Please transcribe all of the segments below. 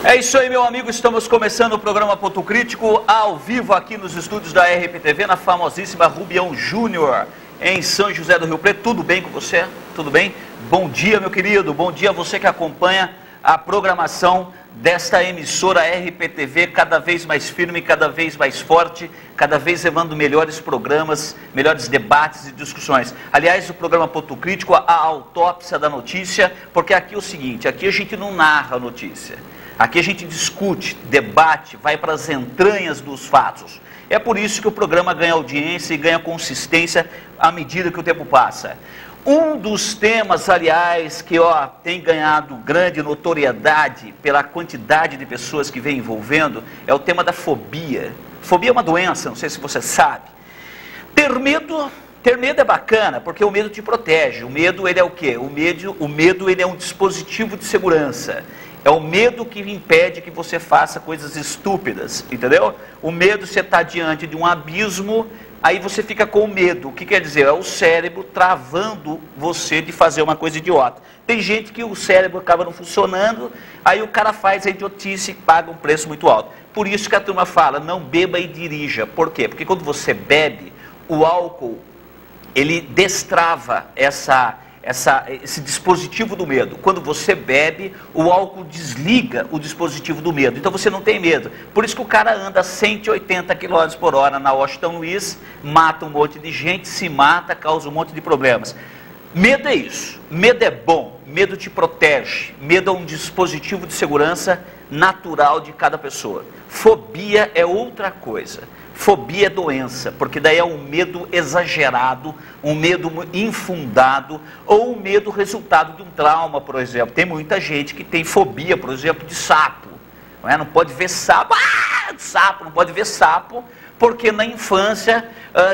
É isso aí, meu amigo, estamos começando o programa Ponto Crítico ao vivo aqui nos estúdios da RPTV, na famosíssima Rubião Júnior, em São José do Rio Preto. Tudo bem com você? Tudo bem? Bom dia, meu querido, bom dia a você que acompanha a programação desta emissora RPTV, cada vez mais firme, cada vez mais forte, cada vez levando melhores programas, melhores debates e discussões. Aliás, o programa Ponto Crítico, a autópsia da notícia, porque aqui é o seguinte, aqui a gente não narra a notícia. Aqui a gente discute, debate, vai para as entranhas dos fatos. É por isso que o programa ganha audiência e ganha consistência à medida que o tempo passa. Um dos temas, aliás, que tem ganhado grande notoriedade pela quantidade de pessoas que vem envolvendo, é o tema da fobia. Fobia é uma doença, não sei se você sabe. Ter medo é bacana, porque o medo te protege. O medo, ele é o quê? O medo ele é um dispositivo de segurança. É o medo que impede que você faça coisas estúpidas, entendeu? O medo, você está diante de um abismo, aí você fica com medo. O que quer dizer? É o cérebro travando você de fazer uma coisa idiota. Tem gente que o cérebro acaba não funcionando, aí o cara faz a idiotice e paga um preço muito alto. Por isso que a turma fala, não beba e dirija. Por quê? Porque quando você bebe, o álcool, ele destrava esse dispositivo do medo. Quando você bebe, o álcool desliga o dispositivo do medo. Então você não tem medo. Por isso que o cara anda a 180 km por hora na Washington Luiz, mata um monte de gente, se mata, causa um monte de problemas. Medo é isso. Medo é bom. Medo te protege. Medo é um dispositivo de segurança natural de cada pessoa. Fobia é outra coisa. Fobia é doença, porque daí é um medo exagerado, um medo infundado, ou um medo resultado de um trauma, por exemplo. Tem muita gente que tem fobia, por exemplo, de sapo. Não pode ver sapo, não pode ver sapo, porque na infância,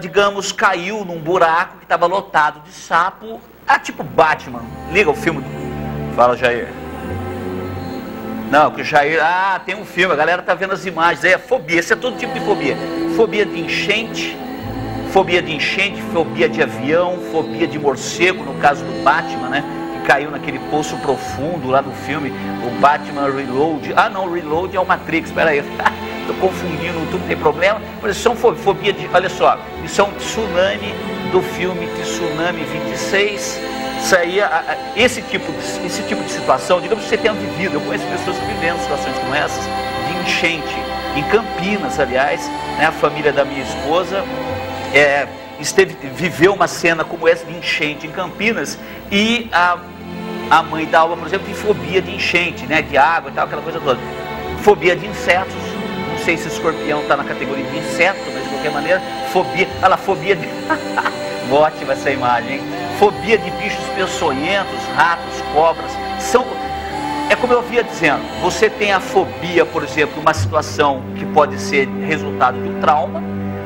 digamos, caiu num buraco que estava lotado de sapo, tipo Batman. Liga o filme. Fala, Jair. Não, que o Jair, tem um filme, a galera tá vendo as imagens, é fobia, esse é todo tipo de fobia. Fobia de enchente, fobia de avião, fobia de morcego, no caso do Batman, né? Que caiu naquele poço profundo lá no filme, o Batman Reload. Não, Reload é o Matrix, espera aí, tô confundindo tudo, tem problema. Mas são fobia de, olha só, isso é um tsunami do filme Tsunami 26. Isso aí, esse tipo de situação, digamos que você tenha vivido, eu conheço pessoas que viveram situações como essas, de enchente, em Campinas, aliás, né, a família da minha esposa viveu uma cena como essa de enchente em Campinas, e a mãe da Alba, por exemplo, tem fobia de enchente, né, de água e tal, aquela coisa toda. Fobia de insetos, não sei se escorpião está na categoria de inseto, mas de qualquer maneira, fobia de... Ótima essa imagem, hein? Fobia de bichos peçonhentos, ratos, cobras, é como eu vinha dizendo, você tem a fobia, por exemplo, uma situação que pode ser resultado de um trauma,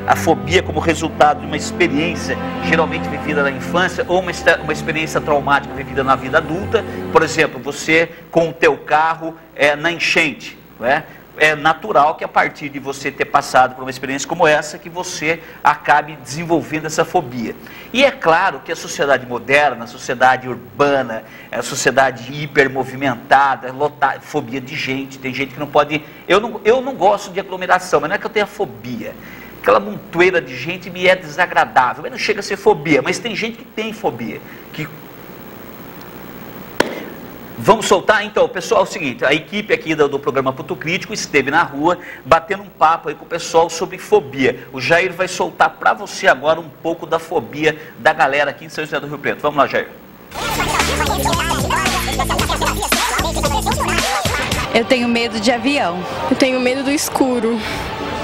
a fobia como resultado de uma experiência geralmente vivida na infância, ou uma experiência traumática vivida na vida adulta, por exemplo, você com o teu carro na enchente, não é? É natural que a partir de você ter passado por uma experiência como essa, que você acabe desenvolvendo essa fobia. E é claro que a sociedade moderna, a sociedade urbana, a sociedade hipermovimentada, fobia de gente, tem gente que não pode... Eu não gosto de aglomeração, mas não é que eu tenha fobia. Aquela montoeira de gente me é desagradável, mas não chega a ser fobia, mas tem gente que tem fobia, Vamos soltar? Então, pessoal, é o seguinte, a equipe aqui do programa Ponto Crítico esteve na rua, batendo um papo aí com o pessoal sobre fobia. O Jair vai soltar para você agora um pouco da fobia da galera aqui em São José do Rio Preto. Vamos lá, Jair. Eu tenho medo de avião. Eu tenho medo do escuro.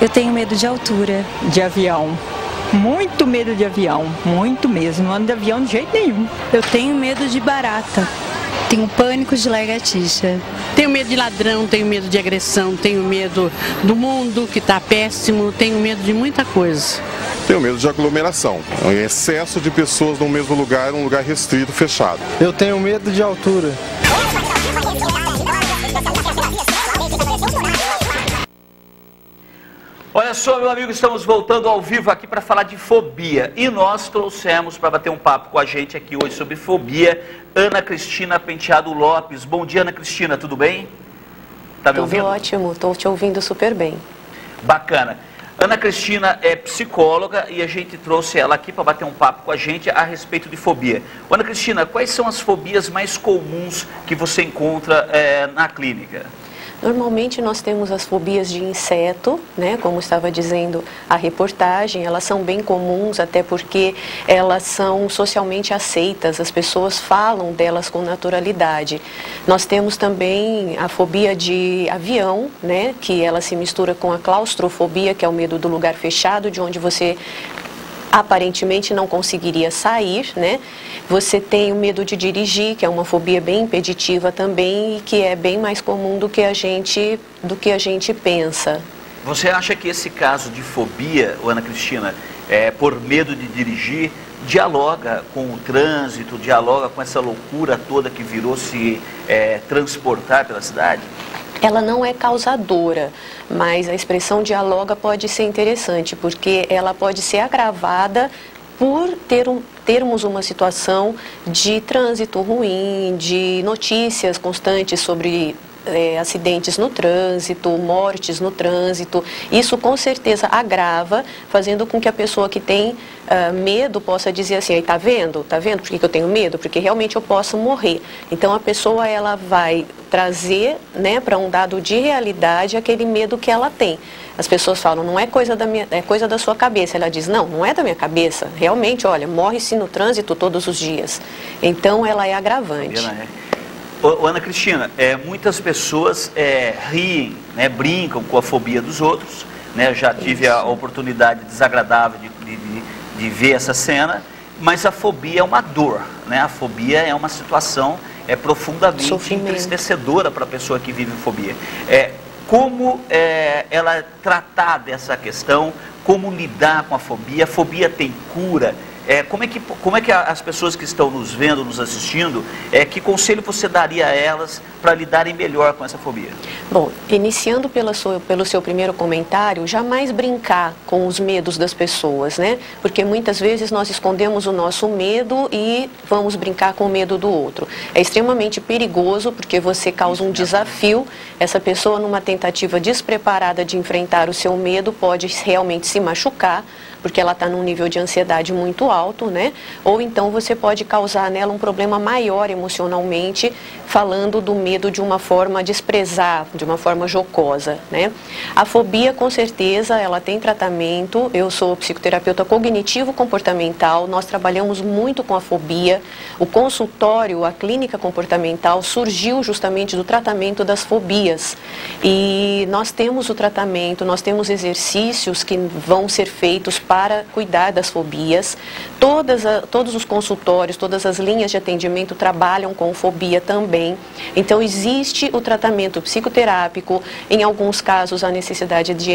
Eu tenho medo de altura. De avião. Muito medo de avião, muito mesmo. Não ando de avião de jeito nenhum. Eu tenho medo de barata. Tenho pânico de lagartixa. Tenho medo de ladrão, tenho medo de agressão, tenho medo do mundo que está péssimo, tenho medo de muita coisa. Tenho medo de aglomeração, excesso de pessoas no mesmo lugar, um lugar restrito, fechado. Eu tenho medo de altura. Olha só, meu amigo, estamos voltando ao vivo aqui para falar de fobia. E nós trouxemos para bater um papo com a gente aqui hoje sobre fobia, Ana Cristina Penteado Lopes. Bom dia, Ana Cristina, tudo bem? Tá me ouvindo? Tudo ótimo, estou te ouvindo super bem. Bacana. Ana Cristina é psicóloga e a gente trouxe ela aqui para bater um papo com a gente a respeito de fobia. Ana Cristina, quais são as fobias mais comuns que você encontra na clínica? Normalmente nós temos as fobias de inseto, né? Como estava dizendo a reportagem, elas são bem comuns, até porque elas são socialmente aceitas, as pessoas falam delas com naturalidade. Nós temos também a fobia de avião, né? Que ela se mistura com a claustrofobia, que é o medo do lugar fechado, de onde você aparentemente não conseguiria sair, né? Você tem o medo de dirigir, que é uma fobia bem impeditiva também e que é bem mais comum do que a gente pensa. Você acha que esse caso de fobia, Ana Cristina, por medo de dirigir, dialoga com o trânsito, dialoga com essa loucura toda que virou se transportar pela cidade? Ela não é causadora, mas a expressão dialoga pode ser interessante, porque ela pode ser agravada por termos uma situação de trânsito ruim, de notícias constantes sobre acidentes no trânsito, mortes no trânsito. Isso com certeza agrava, fazendo com que a pessoa que tem medo possa dizer assim, tá vendo? Tá vendo por que eu tenho medo? Porque realmente eu posso morrer. Então a pessoa ela vai trazer, né, para um dado de realidade aquele medo que ela tem. As pessoas falam, não é coisa é coisa da sua cabeça. Ela diz, não é da minha cabeça. Realmente, olha, morre-se no trânsito todos os dias. Então ela é agravante. Ana Cristina, muitas pessoas riem, né, brincam com a fobia dos outros, né? Eu já tive a oportunidade desagradável de ver essa cena, mas a fobia é uma dor, né? A fobia é uma situação profundamente entristecedora para a pessoa que vive fobia. Como ela tratar dessa questão, como lidar com a fobia? A fobia tem cura? Como é que as pessoas que estão nos vendo, nos assistindo, que conselho você daria a elas para lidarem melhor com essa fobia? Bom, iniciando pelo seu primeiro comentário, jamais brincar com os medos das pessoas, né? Porque muitas vezes nós escondemos o nosso medo e vamos brincar com o medo do outro. É extremamente perigoso porque você causa um desafio. Essa pessoa, numa tentativa despreparada de enfrentar o seu medo, pode realmente se machucar, porque ela está num nível de ansiedade muito alto, né? Ou então você pode causar nela um problema maior emocionalmente, falando do medo de uma forma desprezar, de uma forma jocosa, né? A fobia, com certeza, ela tem tratamento. Eu sou psicoterapeuta cognitivo-comportamental, nós trabalhamos muito com a fobia. O consultório, a clínica comportamental, surgiu justamente do tratamento das fobias. E nós temos o tratamento, nós temos exercícios que vão ser feitos para cuidar das fobias. Todos os consultórios, todas as linhas de atendimento trabalham com fobia também. Então existe o tratamento psicoterápico, em alguns casos a necessidade de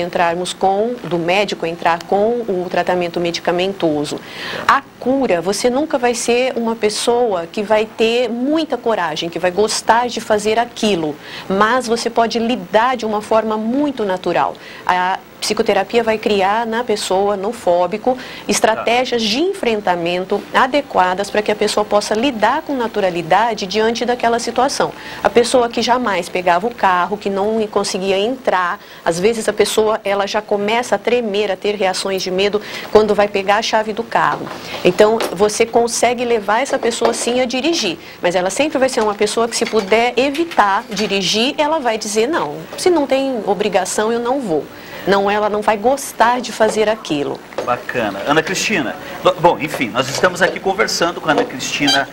do médico entrar com o tratamento medicamentoso. A cura, você nunca vai ser uma pessoa que vai ter muita coragem, que vai gostar de fazer aquilo, mas você pode lidar de uma forma muito natural. A psicoterapia vai criar na pessoa, no fóbico, estratégias de enfrentamento adequadas para que a pessoa possa lidar com naturalidade diante daquela situação. A pessoa que jamais pegava o carro, que não conseguia entrar, às vezes a pessoa ela já começa a tremer, a ter reações de medo quando vai pegar a chave do carro. Então você consegue levar essa pessoa sim a dirigir, mas ela sempre vai ser uma pessoa que, se puder evitar dirigir, ela vai dizer não, se não tem obrigação eu não vou. Não, ela não vai gostar de fazer aquilo. Bacana. Ana Cristina, bom, enfim, nós estamos aqui conversando com a Ana Cristina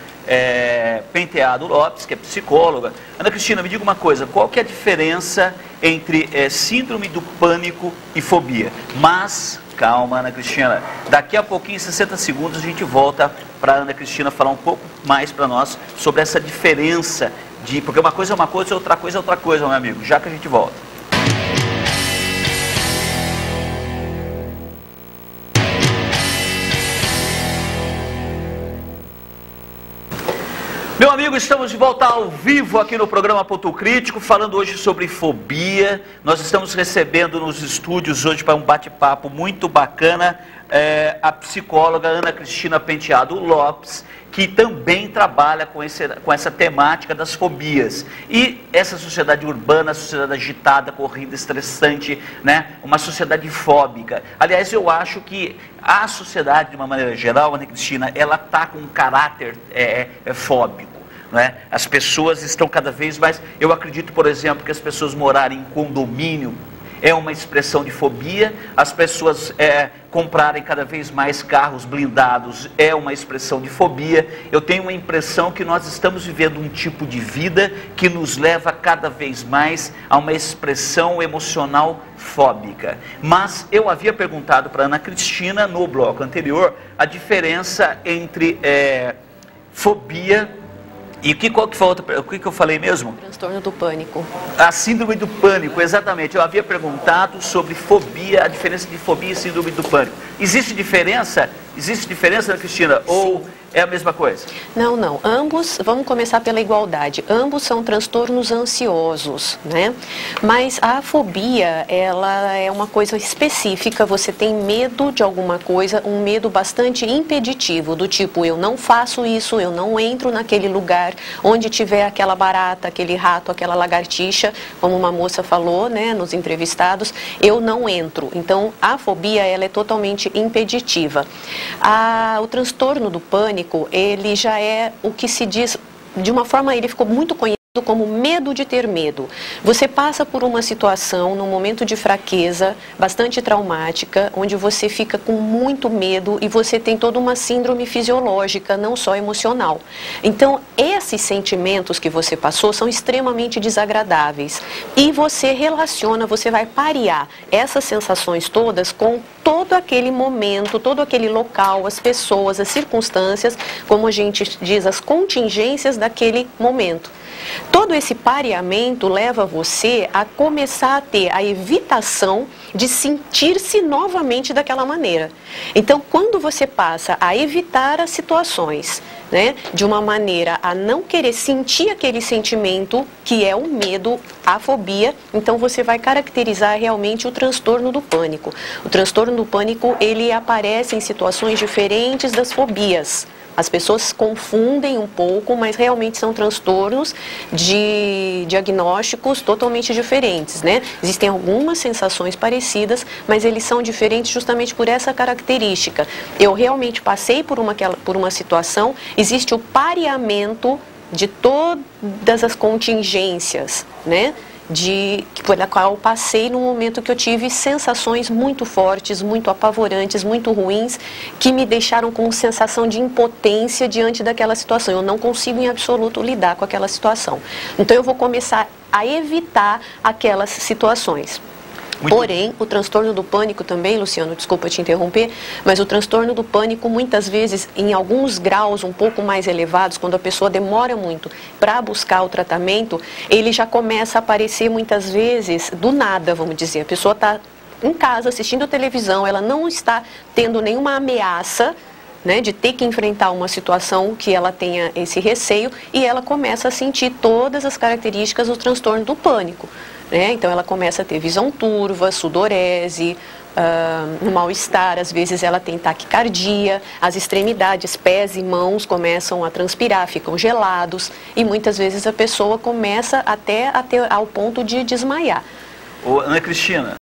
Penteado Lopes, que é psicóloga. Ana Cristina, me diga uma coisa, qual que é a diferença entre síndrome do pânico e fobia? Mas, calma, Ana Cristina, daqui a pouquinho, em 60 segundos, a gente volta para a Ana Cristina falar um pouco mais para nós sobre essa diferença porque uma coisa é uma coisa, outra coisa é outra coisa, meu amigo, já que a gente volta. Meu amigo, estamos de volta ao vivo aqui no programa Ponto Crítico, falando hoje sobre fobia. Nós estamos recebendo nos estúdios hoje para um bate-papo muito bacana a psicóloga Ana Cristina Penteado Lopes, que também trabalha com essa temática das fobias. E essa sociedade urbana, sociedade agitada, corrida, estressante, né? Uma sociedade fóbica. Aliás, eu acho que a sociedade, de uma maneira geral, Ana Cristina, ela está com um caráter fóbico. Né? As pessoas estão cada vez mais... Eu acredito, por exemplo, que as pessoas morarem em condomínio é uma expressão de fobia, as pessoas comprarem cada vez mais carros blindados é uma expressão de fobia. Eu tenho uma impressão que nós estamos vivendo um tipo de vida que nos leva cada vez mais a uma expressão emocional fóbica. Mas eu havia perguntado para Ana Cristina no bloco anterior a diferença entre fobia e qual que foi o que eu falei mesmo? Transtorno do pânico. A síndrome do pânico, exatamente. Eu havia perguntado sobre fobia, a diferença de fobia e síndrome do pânico. Existe diferença? Existe diferença, Ana Cristina? Sim. Ou é a mesma coisa? Não. Ambos, vamos começar pela igualdade. Ambos são transtornos ansiosos, né? Mas a fobia, ela é uma coisa específica. Você tem medo de alguma coisa, um medo bastante impeditivo, do tipo, eu não faço isso, eu não entro naquele lugar onde tiver aquela barata, aquele rato, aquela lagartixa, como uma moça falou, né, nos entrevistados, eu não entro. Então, a fobia, ela é totalmente impeditiva. O transtorno do pânico, ele já é o que se diz, de uma forma, ele ficou muito conhecido como medo de ter medo. Você passa por uma situação, num momento de fraqueza, bastante traumática, onde você fica com muito medo e você tem toda uma síndrome fisiológica, não só emocional. Então, esses sentimentos que você passou são extremamente desagradáveis. E você relaciona, você vai parear essas sensações todas com todo aquele momento, todo aquele local, as pessoas, as circunstâncias, como a gente diz, as contingências daquele momento. Todo esse pareamento leva você a começar a ter a evitação de sentir-se novamente daquela maneira. Então, quando você passa a evitar as situações, né, de uma maneira a não querer sentir aquele sentimento, que é o medo, a fobia, então você vai caracterizar realmente o transtorno do pânico. O transtorno do pânico, ele aparece em situações diferentes das fobias. As pessoas confundem um pouco, mas realmente são transtornos de diagnósticos totalmente diferentes, né? Existem algumas sensações parecidas, mas eles são diferentes justamente por essa característica. Eu realmente passei por uma situação, existe o pareamento de todas as contingências, né? Pela qual eu passei no momento que eu tive sensações muito fortes, muito apavorantes, muito ruins, que me deixaram com sensação de impotência diante daquela situação. Eu não consigo em absoluto lidar com aquela situação. Então eu vou começar a evitar aquelas situações. Porém, o transtorno do pânico também, Luciano, desculpa te interromper, mas o transtorno do pânico, muitas vezes, em alguns graus um pouco mais elevados, quando a pessoa demora muito para buscar o tratamento, ele já começa a aparecer muitas vezes do nada, vamos dizer. A pessoa está em casa assistindo televisão, ela não está tendo nenhuma ameaça, né, de ter que enfrentar uma situação que ela tenha esse receio, e ela começa a sentir todas as características do transtorno do pânico. Né? Então ela começa a ter visão turva, sudorese, um mal-estar, às vezes ela tem taquicardia, as extremidades, pés e mãos começam a transpirar, ficam gelados, e muitas vezes a pessoa começa até ao ponto de desmaiar. Ô, Ana Cristina,